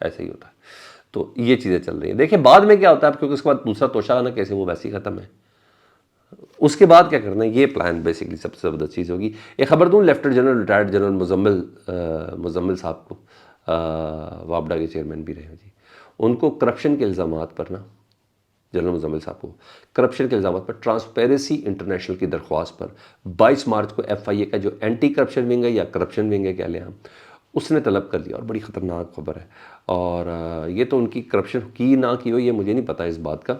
ایسے ہی ہوتا ہے. تو یہ چیزیں چل رہی ہیں. دیکھیں بعد میں کیا ہوتا ہے، کیونکہ اس کے بعد دوسرا توشہ نا کیسے وہ ویسے ہی ختم ہے. اس کے بعد کیا کرنا ہے، یہ پلان بیسکلی سب سے زبردست چیز ہوگی. ایک خبر دوں، lieutenant general retired general Muzammil صاحب کو، وابڈا کے چیئرمین بھی رہے ہیں جی، ان کو کرپشن کے الزامات پر نا، جنرل مزمل صاحب کو کرپشن کے الزامات پر ٹرانسپیرنسی انٹرنیشنل کی درخواست پر 22 مارچ کو ایف آئی اے کا جو اینٹی کرپشن ونگ ہے یا کرپشن ونگ ہے کیا لیں ہم، اس نے طلب کر دیا. اور بڑی خطرناک خبر ہے. اور یہ تو ان کی کرپشن کی نہ کی ہو یہ مجھے نہیں پتا اس بات کا،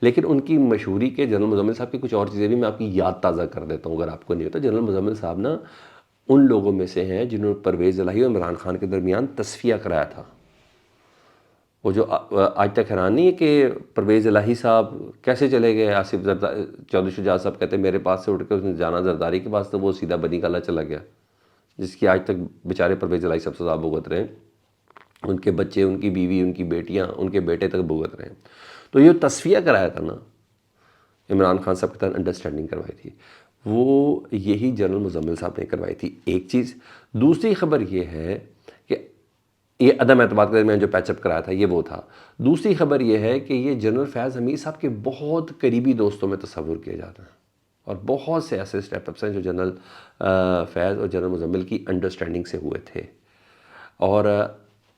لیکن ان کی مشہوری کے جنرل مزمل صاحب کی کچھ اور چیزیں بھی میں آپ کی یاد تازہ کر دیتا ہوں اگر آپ کو نہیں ہوتا. جنرل مزمل صاحب نا ان لوگوں میں سے ہیں جنہوں نے پرویز الہی اور عمران خان کے درمیان تصفیہ کرایا تھا. وہ جو آج تک حیران نہیں ہے کہ پرویز الہی صاحب کیسے چلے گئے، آصف چودھری شجاعت صاحب کہتے ہیں میرے پاس سے اٹھ کے اس نے جانا زرداری کے پاس، تو وہ سیدھا بنی کالا چلا گیا، جس کی آج تک بیچارے پرویز الہی صاحب سزا بھگت رہے ہیں. ان کے بچے، ان کی بیوی، ان کی بیٹیاں، ان کے بیٹے تک بھگت رہے ہیں. تو یہ تصفیہ کرایا تھا نا عمران خان صاحب کے ساتھ انڈرسٹینڈنگ کروائی تھی، وہ یہی جنرل مزمل صاحب نے کروائی تھی. ایک چیز. دوسری خبر یہ ہے کہ یہ عدم اعتماد کے درمیان جو پیچ اپ کرایا تھا یہ وہ تھا. دوسری خبر یہ ہے کہ یہ جنرل فیاض حمید صاحب کے بہت قریبی دوستوں میں تصور کیا جاتا ہے، اور بہت سے ایسے اسٹیپ اپس ہیں جو جنرل فیاض اور جنرل مزمل کی انڈرسٹینڈنگ سے ہوئے تھے. اور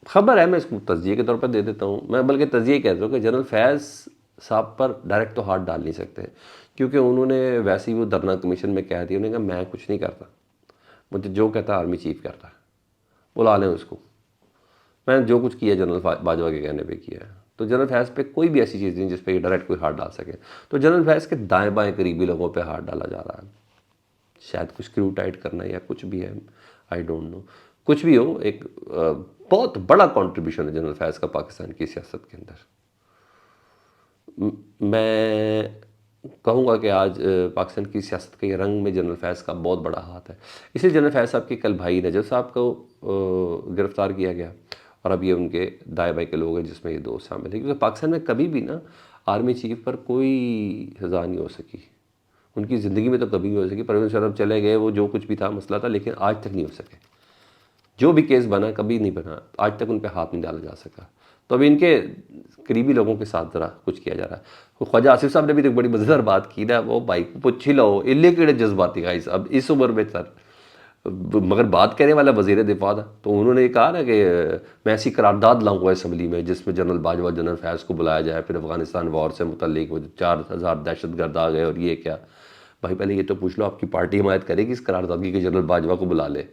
خبر ہے، میں اس کو تجزیے کے طور پر دے دیتا ہوں، میں بلکہ تجزیے کہتا ہوں کہ جنرل فیاض صاحب پر ڈائریکٹ تو ہاتھ ڈال نہیں سکتے، کیونکہ انہوں نے ویسے ہی وہ دھرنا کمیشن میں کہہ دیا، انہوں نے کہا میں کچھ نہیں کرتا، مجھے جو کہتا ہے آرمی چیف کرتا ہے، بلا لیں اس کو، میں نے جو کچھ کیا جنرل باجوہ کے کہنے پہ کیا ہے. تو جنرل فیاض پہ کوئی بھی ایسی چیز نہیں جس پہ یہ ڈائریکٹ کوئی ہاتھ ڈال سکے. تو جنرل فیاض کے دائیں بائیں قریبی لوگوں پہ ہاتھ ڈالا جا رہا ہے، شاید کچھ کرو ٹائٹ کرنا یا کچھ بھی ہے، آئی ڈونٹ نو. کچھ بھی ہو، ایک بہت بڑا کنٹریبیوشن ہے جنرل فیاض کا پاکستان کی سیاست کے اندر. میں کہوں گا کہ آج پاکستان کی سیاست کے رنگ میں جنرل فیاض کا بہت بڑا ہاتھ ہے. اس لیے جنرل فیاض صاحب کے کل بھائی نجف صاحب کو گرفتار کیا گیا، اور اب یہ ان کے دائیں بائیں کے لوگ ہیں جس میں یہ دو شامل ہیں. کیونکہ پاکستان میں کبھی بھی نا آرمی چیف پر کوئی سزا نہیں ہو سکی، ان کی زندگی میں تو کبھی نہیں ہو سکی. پرویز مشرف چلے گئے، وہ جو کچھ بھی تھا مسئلہ تھا، لیکن آج تک نہیں ہو سکے. جو بھی کیس بنا کبھی نہیں بنا، آج تک ان پہ ہاتھ نہیں ڈالا جا سکا. تو ابھی ان کے قریبی لوگوں کے ساتھ ذرا کچھ کیا جا رہا ہے. خواجہ آصف صاحب نے بھی تو ایک بڑی مزیدار بات کی نا، وہ بھائی پوچھ لو الے کیڑے جذباتی گائز اب اس عمر میں سر، مگر بات کہنے والا وزیر دفاع تھا. تو انہوں نے یہ کہا نا کہ میں ایسی قرارداد لاؤں گا اسمبلی میں جس میں جنرل باجوہ جنرل فیاض کو بلایا جائے، پھر افغانستان وار سے متعلق وہ 4000 دہشت گرد آ گئے اور یہ کیا. بھائی پہلے یہ تو پوچھ لو آپ کی پارٹی حمایت کرے گی اس قرارداد کی کہ جنرل باجوہ کو بلا لے؟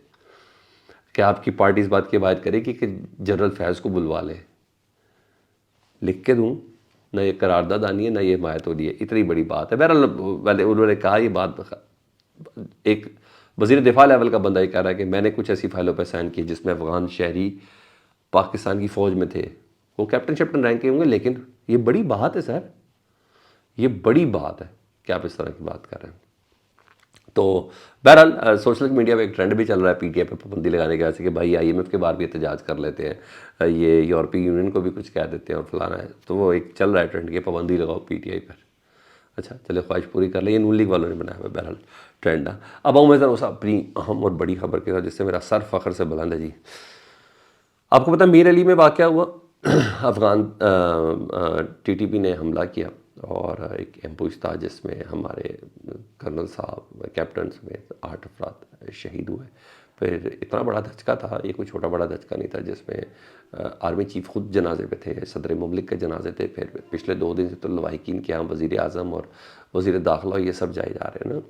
کیا آپ کی پارٹی اس بات کی حمایت کرے گی کہ جنرل فیاض کو بلوا لے؟ لکھ کے دوں، نہ یہ قرارداد آنی ہے نہ یہ حمایت ہو رہی ہے. اتنی بڑی بات ہے. بہرحال انہوں نے کہا یہ بات، ایک وزیر دفاع لیول کا بندہ یہ کہہ رہا ہے کہ میں نے کچھ ایسی فائلوں پہ سائن کی جس میں افغان شہری پاکستان کی فوج میں تھے، وہ کیپٹن شیپٹن رینک کے ہوں گے، لیکن یہ بڑی بات ہے سر، یہ بڑی بات ہے کہ آپ اس طرح کی بات کر رہے ہیں. تو بہرحال سوشل میڈیا پہ ایک ٹرینڈ بھی چل رہا ہے پی ٹی آئی پہ پابندی لگانے کے واسطے کہ بھائی آئی ایم ایف کے بعد بھی احتجاج کر لیتے ہیں، یہ یورپی یونین کو بھی کچھ کہہ دیتے ہیں اور فلانا ہے. تو وہ ایک چل رہا ہے ٹرینڈ کہ پابندی لگاؤ پی ٹی آئی پر. اچھا چلے، خواہش پوری کر لیں، یہ نون لیگ والوں نے بنایا ہوا ہے بہرحال ٹرینڈ. اب آؤں میں ذرا اس اپنی اہم اور بڑی خبر کے ساتھ جس سے میرا سر فخر سے بلند ہے جی. آپ کو پتہ میر علی میں واقعہ ہوا، افغان ٹی ٹی پی نے حملہ کیا اور ایک ایمبوش تھا جس میں ہمارے کرنل صاحب کیپٹن سمیت 8 افراد شہید ہوئے. پھر اتنا بڑا دھچکا تھا، یہ کوئی چھوٹا بڑا دھچکا نہیں تھا، جس میں آرمی چیف خود جنازے پہ تھے، صدر مملک کے جنازے تھے. پھر پچھلے 2 دن سے تو لواحقین کے یہاں وزیر اعظم اور وزیر داخلہ یہ سب جائے جا رہے ہیں نا.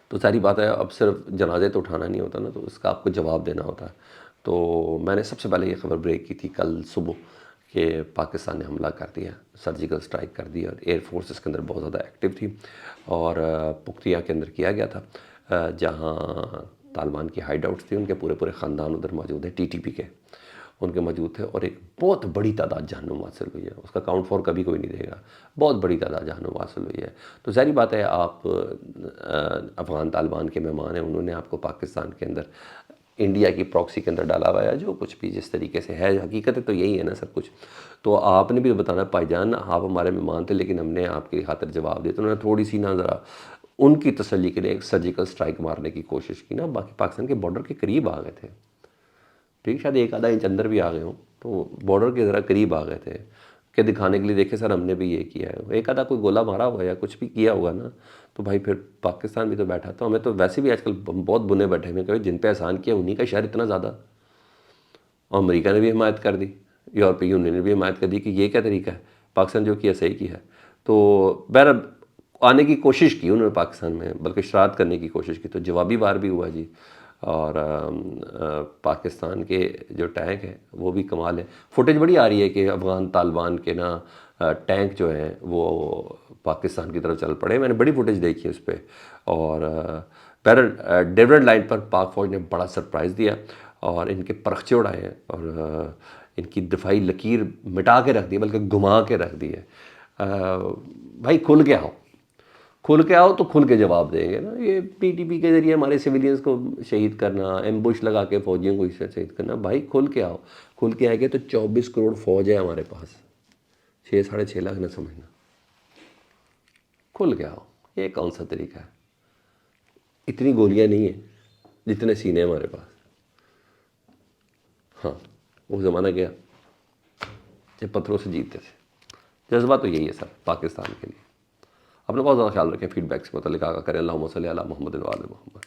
تو ساری بات ہے، اب صرف جنازے تو اٹھانا نہیں ہوتا نا، تو اس کا آپ کو جواب دینا ہوتا ہے. تو میں نے سب سے پہلے یہ خبر بریک کی تھی کل صبح کہ پاکستان نے حملہ کر دیا، سرجیکل سٹرائک کر دیا، اور ایئر فورس اس کے اندر بہت زیادہ ایکٹیو تھی، اور پختیا کے اندر کیا گیا تھا جہاں طالبان کی ہائیڈ آؤٹس تھی، ان کے پورے خاندان ادھر موجود ہیں، ٹی ٹی پی کے ان کے موجود تھے، اور ایک بہت بڑی تعداد جہنم حاصل ہوئی ہے. اس کا کاؤنٹ فور کبھی کوئی نہیں دے گا، بہت بڑی تعداد جہنم حاصل ہوئی ہے. تو ظاہری بات ہے آپ افغان طالبان کے مہمان ہیں، انہوں نے آپ کو پاکستان کے اندر انڈیا کی پراکسی کے اندر ڈالا ہوا ہے، جو کچھ بھی جس طریقے سے ہے حقیقت تو یہی ہے نا سب کچھ. تو آپ نے بھی بتانا بھائی جان آپ ہمارے مہمان تھے لیکن ہم نے آپ کی خاطر جواب دیا. تو انہوں نے تھوڑی سی نا ذرا ان کی تسلی کے لیے ایک سرجیکل سٹرائک مارنے کی کوشش کی نا. باقی پاکستان کے بارڈر کے قریب آ گئے تھے، ٹھیک، شاید 1 آدھا انچ اندر بھی آ گئے ہوں. تو بارڈر کے ذرا قریب آ گئے تھے کہ دکھانے کے لیے دیکھے سر ہم نے بھی یہ کیا ہے، ایک آدھا کوئی گولہ مارا ہوا یا کچھ بھی کیا ہوگا نا، تو بھائی پھر پاکستان بھی تو بیٹھا تھا، ہمیں تو ویسے بھی آج کل بہت بنے بیٹھے ہیں کہ جن پہ احسان کیا انہی کا شہر اتنا زیادہ، اور امریکہ نے بھی حمایت کر دی، یورپی یونین نے بھی حمایت کر دی کہ یہ کیا طریقہ ہے، پاکستان جو کیا صحیح کیا ہے۔ تو بہرحال آنے کی کوشش کی انہوں نے پاکستان میں، بلکہ شرارت کرنے کی کوشش کی، تو جوابی وار بھی ہوا جی۔ اور پاکستان کے جو ٹینک ہے وہ بھی کمال ہے، فوٹیج بڑی آ رہی ہے کہ افغان طالبان کے نا ٹینک جو ہیں وہ پاکستان کی طرف چل پڑے، میں نے بڑی فوٹیج دیکھی اس پہ۔ اور بہرحال ڈیویڈ لائن پر پاک فوج نے بڑا سرپرائز دیا اور ان کے پرخچے اڑائے ہیں اور ان کی دفاعی لکیر مٹا کے رکھ دی، بلکہ گھما کے رکھ دی ہے۔ بھائی کھل کے آؤ، کھل کے آؤ تو کھل کے جواب دیں گے نا۔ یہ پی ٹی پی کے ذریعے ہمارے سویلینز کو شہید کرنا، ایمبوش لگا کے فوجیوں کو شہید کرنا، بھائی کھل کے آؤ، کھل کے آئے گے تو 24 کروڑ فوج ہے ہمارے پاس، 6-6.5 لاکھ نہ سمجھنا، کھل کے آؤ۔ یہ کون سا طریقہ ہے؟ اتنی گولیاں نہیں ہیں جتنے سینے ہمارے پاس۔ ہاں وہ زمانہ گیا جب پتھروں سے جیتتے تھے۔ جذبہ تو یہی ہے سر پاکستان کے لیے۔ اپنا بہت زیادہ خیال رکھیں، فیڈ بیک سے متعلق آگاہ کریں۔ اللہم صلی علی محمد و آل محمد۔